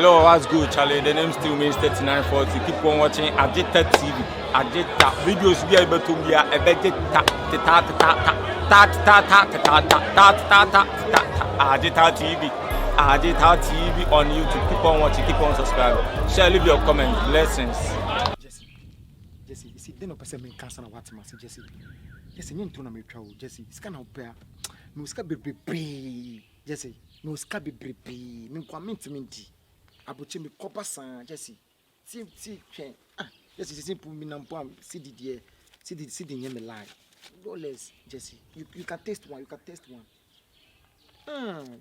Hello, what's good, Charlie? The name still means 3940. Keep on watching Agita TV. Agita videos be able to be a Agita TV. Agita TV on YouTube. Keep on watching, keep on subscribing. Share, leave your comment. Blessings. Jesse, you see, then a person may cancel what must Jesse. Jesse, you don't know me trouble, Jesse. It's kind of pair. No scab be Jesse. No scab be no comment to me. Abuchi me copper san Jesse. See, Jesse, simple me number. See the name lie. No less, Jesse. You can taste one.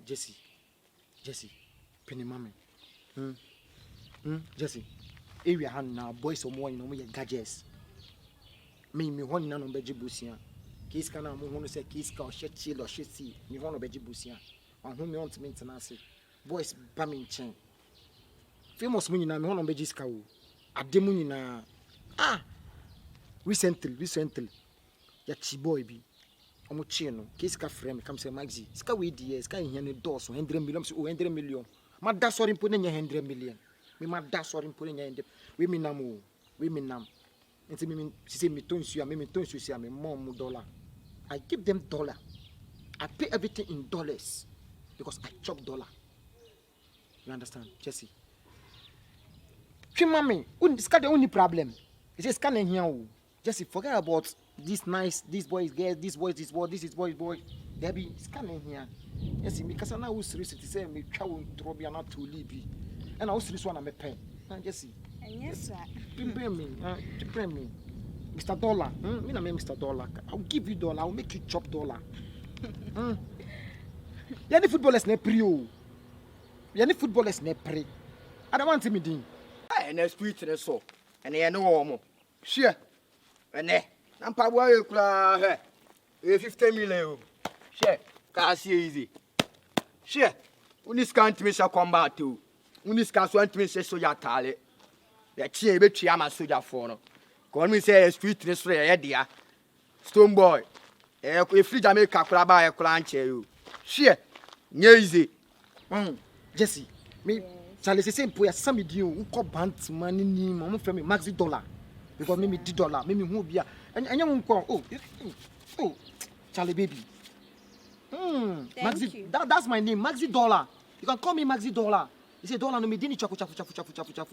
Jesse. Penny mommy. Jesse. Area hand now, boys or more, you know, me gadgets. Me one none on Bejibusia. Kiss can I want to say kiss or shit chill or shit see. Me one of Bejibusia. On whom you want to maintain us. Boys bamming chain. Famous winning on Bejiska. A demonina. Recently. Ya chiboy be. Omochino. Kiska frame comes a Maxi. Ska we dear, sky in your doors, 100 million, 100 million. My that's what putting 100 million. Me ma da sorry putting in the women nam. And see me say me tons you, me tons you see me mom dollar. I give them dollar. I pay everything in dollars because I chop dollar. You understand, Jesse? Mommy, it's got the only problem. It's just scanning here. Jesse, forget about this boys, girls, this is boy. There be scanning here. Jesse, because I know who's serious to say me travel to be not to leave. And I also this one I'm a pen. Jesse. Yes, sir. Prepare me. Mr. Dollar. Me na me Mr. Dollar. I'll give you dollar. I'll make you chop dollar. Any footballers ne pre o. Any footballers ne pre. I don't want me din. And the street and so. And they know more. Sure. And there. I'm probably 50 million. Sure. Can't see easy. Sure. When this country shall combat too. Unis can want me say so ya tale. The chair be chiama soja for no. Come me say street restore ya dia. Stone boy. E free Jamaica kura ba e kura nche you. Share. Nye easy. Jesse. Me Charlie say mpo ya sami di o nko bant man ni mo frɛ me Maxi dollar. Because me $10. Me hu bia. Anya mo nko. Oh. Charlie baby. Maxi that's my name, Maxi dollar. You can call me Maxi dollar. You say dollar no me dini chafu.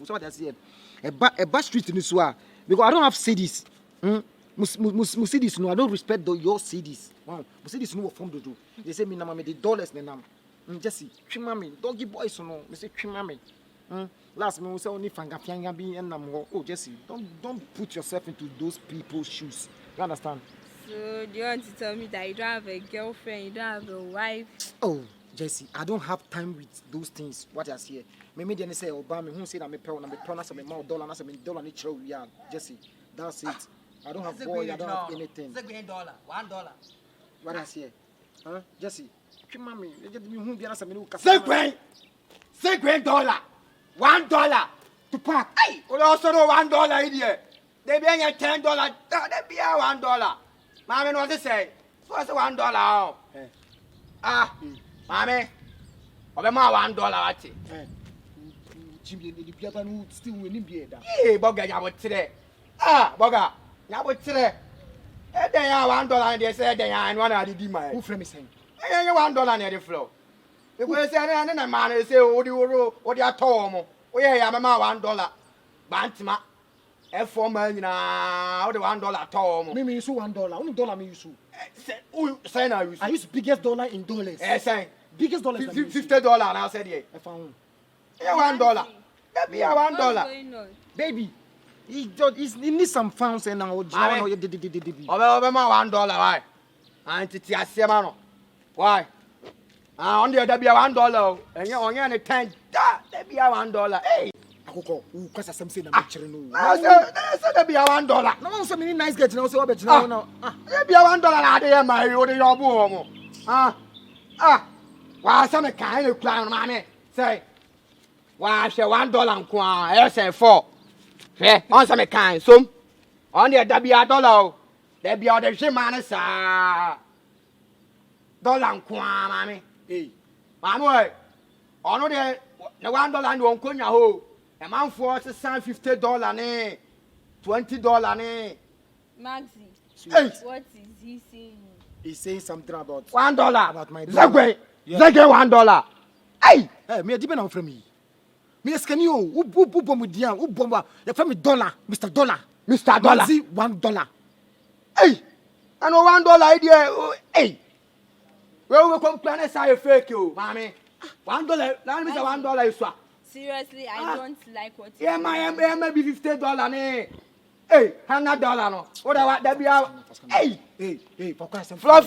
So what I say? A bad street in so because I don't have CDs. CDs no, I don't respect your CDs. Wow. CDs no from do. They say me na me the dollars na nam. Jesse, chima me. Doggy boys no. Me say chima me. Last me we say only fanga fianga be and nam. Oh Jesse, don't put yourself into those people's shoes. You understand? So do you want to tell me that you don't have a girlfriend, you don't have a wife? Oh, Jesse, I don't have time with those things. What I see, me didn't say Obama. Who said I'm a pound? I'm a pound. I'm a $1. I'm a $1 nature. We are Jesse. That's it. I don't have boy. I don't have anything. $1. What I see, Jesse? Mommy, who be answer me? $1. $1 to pack. Hey, we also know $1 in here. They be $10. They be $1. Mommy, what they say? What's $1? Mommy, obe ma $1 ati. Jimmy, the piano no still winning beer. Boga ya botre. Boga, ya botre. E den ya $1 dey say den ya and one adi di my. Who frame me saying? E $1 near the floor. Because say na man say odi ato mo. O ye ya ma $1. Bantima. E for man nyina, o de $1 ato mo. Me use $1. Only dollar me use. Say na use. I use biggest dollar in dollars. Say biggest dollar $50 now said here. I found $1. That be $1. Baby, he needs some funds and now Obe ma $1 why? Auntie tia sema no. Why? On the other be $1 and you on your 10 that be $1. Hey. Akoko, who kwasa some say na me chere no. I say that be $1. No so many nice get now say what now now. That be $1 na dey my o dey your bo mo. Why some kind of clown man say why say $1 nko a say 4. Hwe on some kind so on the there be $1. There be other shit man sa $1 nko a mami. Hey. Mami on the na $1 ni won konya ho. E man for $50 ne $20 ne. Maxi, Hey, what is he saying? He's saying something about $1 about my dollar. Zagwe. Yeah. Zagwe $1. Hey, Hey, me a depend on from me. Me scan you. Who bomb with Dian? Who bomb? You from me dollar, Mr. Dollar. Mr. Dollar. Maxi, $1. Hey, I know $1 idea. Hey, where we come plan say fake you, mommy. $1. Let me say $1 is what? Seriously, I don't like what you Yeah, my maybe $50 ne. Hey, $100 no. What that be? Hey, Hey, for Christ, flop,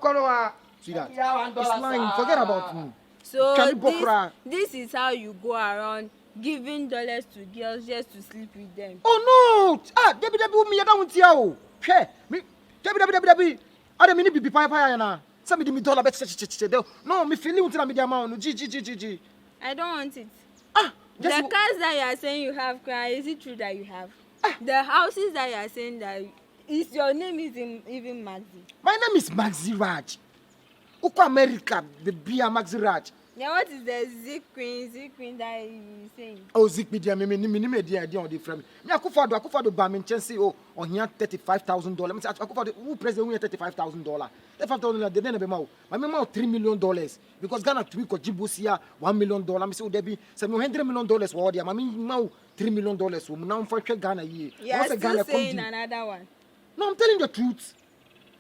kono. See that? Yeah, $1. It's lying. Forget about me. So Can you bokra? this is how you go around giving dollars to girls just to sleep with them. Oh no! Ah, Debbie, me ya down tia o. Hwɛ, me Debbie. Ada me ni bibi paya na. Say me di me dollar bet che. No, me feeling until me di amount no. G. I don't want it. Ah, The just cars that you are saying you have, is it true that you have? The houses that you are saying that is your name is even Maxi. my name is Maxi Raj. Uko America, the beer Maxi Raj. Then what is the Z queen that you saying? Oh, Zik media, me idea on the frame. Me akufado ba me nchen oh, on here $35,000. Me say akufado who president win $35,000. $35,000 they never ma. My me ma $3 million because Ghana to we ko Djibouti $1 million. Me say o debi say me $100 million wo dia. Me ma $3 million wo now for Ghana ye. You are still saying another one. No, I'm telling the truth.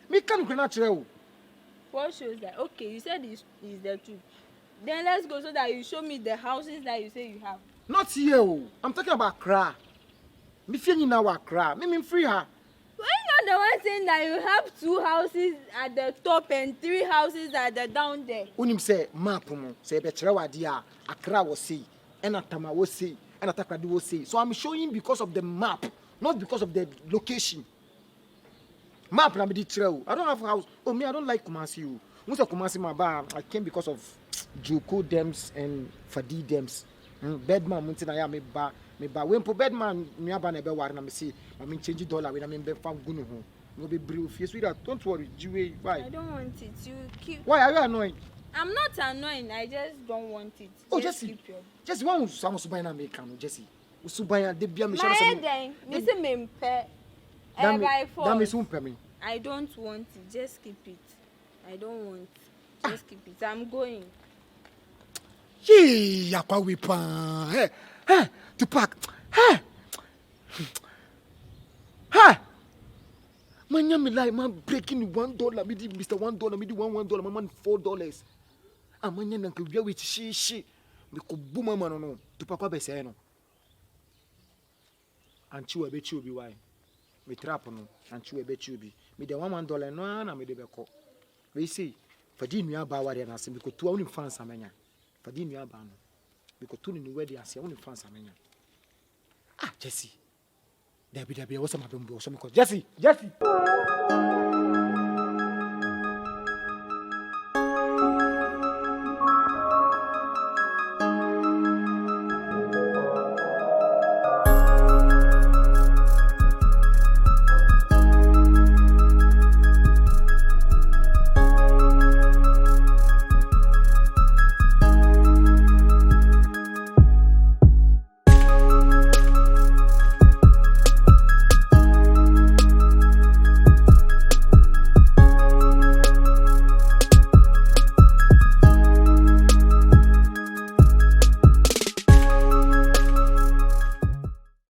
Me can't natural. What shows that? Okay, you said is the truth. Then let's go so that you show me the houses that you say you have. Not here. I'm talking about Accra. Me feeling now Accra. Me free her. Why not the one saying that you have 2 houses at the top and 3 houses at the down there? Unim say map mo say be kire wadia Accra was say and Atama was say and Atakradu was say. So I'm showing because of the map, not because of the location. Map na me di kire. I don't have a house. Oh me I don't like Kumasi. Most of Kumasi my bar I came because of Joko Dems and Fadi Dems. Bedman munti na ya me ba when po bedman me aba na be ware na me say I mean change dollar we na me be fam gunu ho. No be brief face with that. Don't worry, Jiwe. Why? I don't want it. You keep. Why are you annoyed? I'm not annoying. I just don't want it. Oh, just Jesse. keep your. Jesse, one some subaya American, Jesse. Subaya de bia me My head then. Me say me pay. By force. That means umpe me. I don't want it. Just keep it. I don't want. Just keep it. I'm going. Yee, yakwa we pan. Hey, to pack. Hey. Manya me like man breaking $1. Me di Mr. $1. Me di $1. My man $4. Amanya nanke wia we shi. Me ko buma man no. To papa be say no. Anchi we be chi obi why. Me trap no. Anchi we be chi obi. Me de $1 no na me de be ko. We see. Fadi nua ba ware na se me ko tu awuni fans amanya. Fadi nua ba no. Me ko tu ni wedi ase awuni fans amanya. Ah, Jesse. Debbie, what's my bumbo? Jesse.